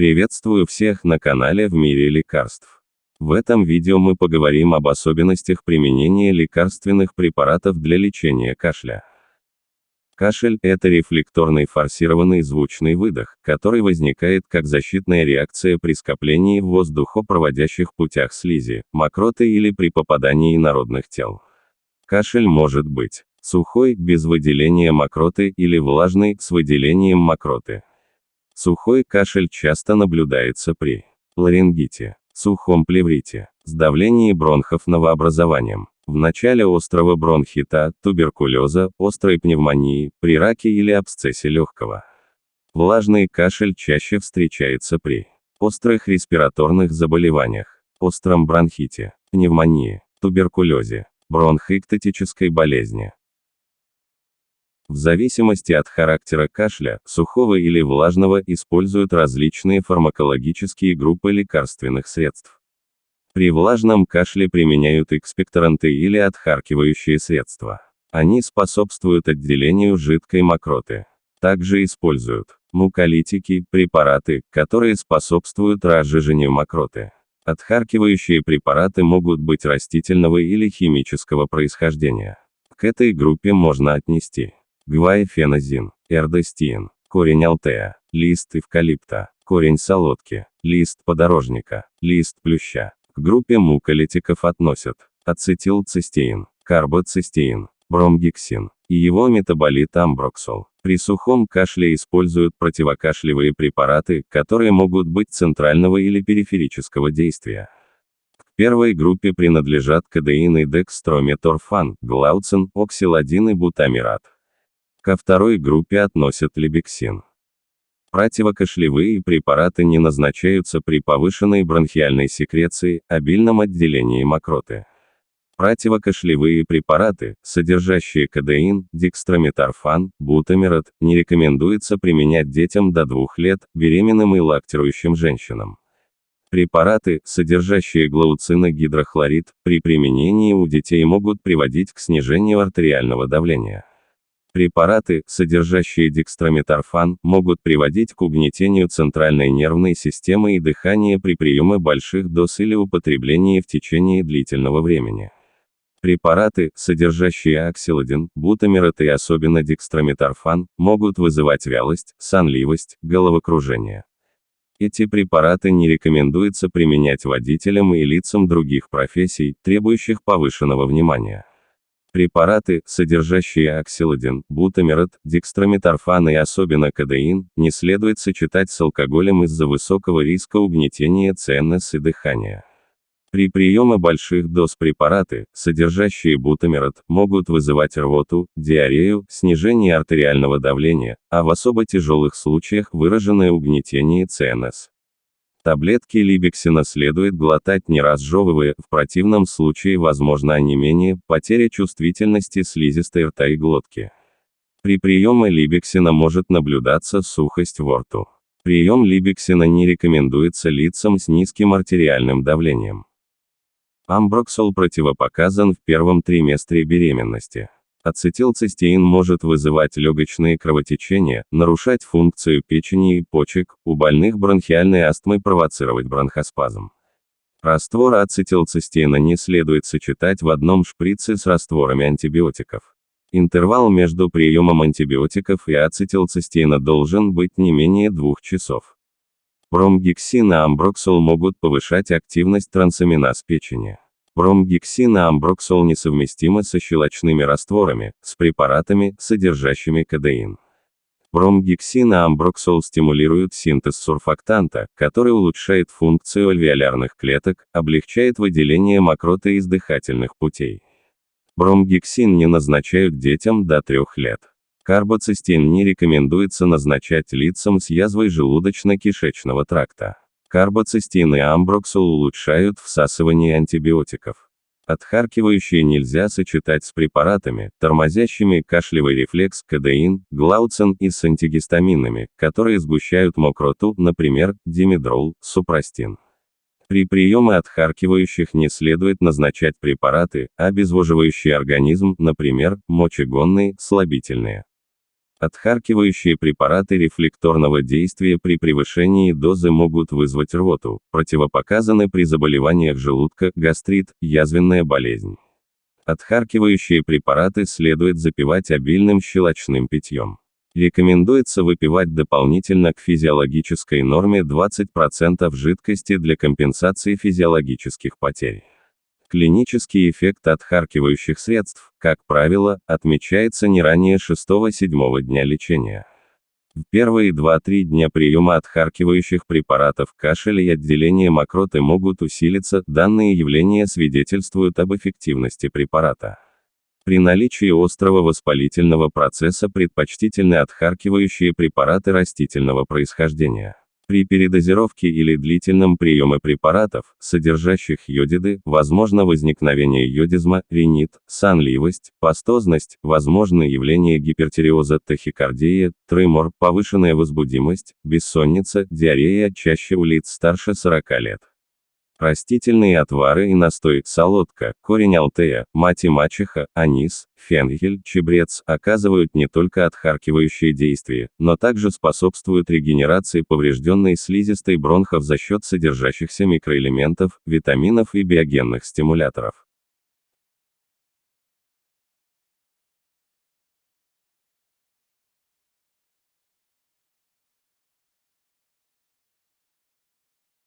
Приветствую всех на канале «В мире лекарств». В этом видео мы поговорим об особенностях применения лекарственных препаратов для лечения кашля. Кашель – это рефлекторный форсированный звучный выдох, который возникает как защитная реакция при скоплении в воздухопроводящих путях слизи, мокроты или при попадании инородных тел. Кашель может быть сухой, без выделения мокроты, или влажный, с выделением мокроты. Сухой кашель часто наблюдается при ларингите, сухом плеврите, сдавлении бронхов новообразованием, в начале острого бронхита, туберкулеза, острой пневмонии, при раке или абсцессе легкого. Влажный кашель чаще встречается при острых респираторных заболеваниях, остром бронхите, пневмонии, туберкулезе, бронхоэктатической болезни. В зависимости от характера кашля, сухого или влажного, используют различные фармакологические группы лекарственных средств. При влажном кашле применяют экспекторанты или отхаркивающие средства. Они способствуют отделению жидкой мокроты. Также используют муколитики, препараты, которые способствуют разжижению мокроты. Отхаркивающие препараты могут быть растительного или химического происхождения. К этой группе можно отнести гваифеназин, эрдестин, корень алтея, лист эвкалипта, корень солодки, лист подорожника, лист плюща. К группе муколитиков относят ацетилцистеин, карбоцистеин, бромгексин и его метаболит амброксол. При сухом кашле используют противокашлевые препараты, которые могут быть центрального или периферического действия. К первой группе принадлежат кодеин и декстрометорфан, глауцин, оксиладин и бутамират. Ко второй группе относят либексин. Противокашлевые препараты не назначаются при повышенной бронхиальной секреции, обильном отделении мокроты. Противокашлевые препараты, содержащие кодеин, декстрометорфан, бутамират, не рекомендуется применять детям до 2 лет, беременным и лактирующим женщинам. Препараты, содержащие глауциногидрохлорид, при применении у детей могут приводить к снижению артериального давления. Препараты, содержащие декстрометорфан, могут приводить к угнетению центральной нервной системы и дыхания при приеме больших доз или употреблении в течение длительного времени. Препараты, содержащие оксиладин, бутамират и особенно декстрометорфан, могут вызывать вялость, сонливость, головокружение. Эти препараты не рекомендуется применять водителям и лицам других профессий, требующих повышенного внимания. Препараты, содержащие оксиладин, бутамират, декстрометорфан и особенно кодеин, не следует сочетать с алкоголем из-за высокого риска угнетения ЦНС и дыхания. При приеме больших доз препараты, содержащие бутамират, могут вызывать рвоту, диарею, снижение артериального давления, а в особо тяжелых случаях выраженное угнетение ЦНС. Таблетки либексина следует глотать не разжевывая, в противном случае возможно онемение, потеря чувствительности слизистой рта и глотки. При приеме либексина может наблюдаться сухость во рту. Прием либексина не рекомендуется лицам с низким артериальным давлением. Амброксол противопоказан в первом триместре беременности. Ацетилцистеин может вызывать легочные кровотечения, нарушать функцию печени и почек, у больных бронхиальной астмой провоцировать бронхоспазм. Раствор ацетилцистеина не следует сочетать в одном шприце с растворами антибиотиков. Интервал между приемом антибиотиков и ацетилцистеина должен быть не менее 2 часов. Бромгексин и амброксол могут повышать активность трансаминаз печени. Бромгексин и амброксол несовместимы со щелочными растворами, с препаратами, содержащими кодеин. Бромгексин и амброксол стимулируют синтез сурфактанта, который улучшает функцию альвеолярных клеток, облегчает выделение мокроты из дыхательных путей. Бромгексин не назначают детям до 3 лет. Карбоцистеин не рекомендуется назначать лицам с язвой желудочно-кишечного тракта. Карбоцистеин и амброксол улучшают всасывание антибиотиков. Отхаркивающие нельзя сочетать с препаратами, тормозящими кашлевый рефлекс, кодеин, глауцин и с антигистаминами, которые сгущают мокроту, например, димедрол, супрастин. При приеме отхаркивающих не следует назначать препараты, обезвоживающие организм, например, мочегонные, слабительные. Отхаркивающие препараты рефлекторного действия при превышении дозы могут вызвать рвоту, противопоказаны при заболеваниях желудка, гастрит, язвенная болезнь. Отхаркивающие препараты следует запивать обильным щелочным питьем. Рекомендуется выпивать дополнительно к физиологической норме 20% жидкости для компенсации физиологических потерь. Клинический эффект отхаркивающих средств, как правило, отмечается не ранее 6-7 дня лечения. В первые 2-3 дня приема отхаркивающих препаратов кашель и отделение мокроты могут усилиться, данные явления свидетельствуют об эффективности препарата. При наличии острого воспалительного процесса предпочтительны отхаркивающие препараты растительного происхождения. При передозировке или длительном приеме препаратов, содержащих йодиды, возможно возникновение йодизма, ринит, сонливость, пастозность, возможны явления гипертиреоза, тахикардия, тремор, повышенная возбудимость, бессонница, диарея чаще у лиц старше 40 лет. Растительные отвары и настой, солодка, корень алтея, мать и мачеха, анис, фенхель, чебрец оказывают не только отхаркивающее действие, но также способствуют регенерации поврежденной слизистой бронхов за счет содержащихся микроэлементов, витаминов и биогенных стимуляторов.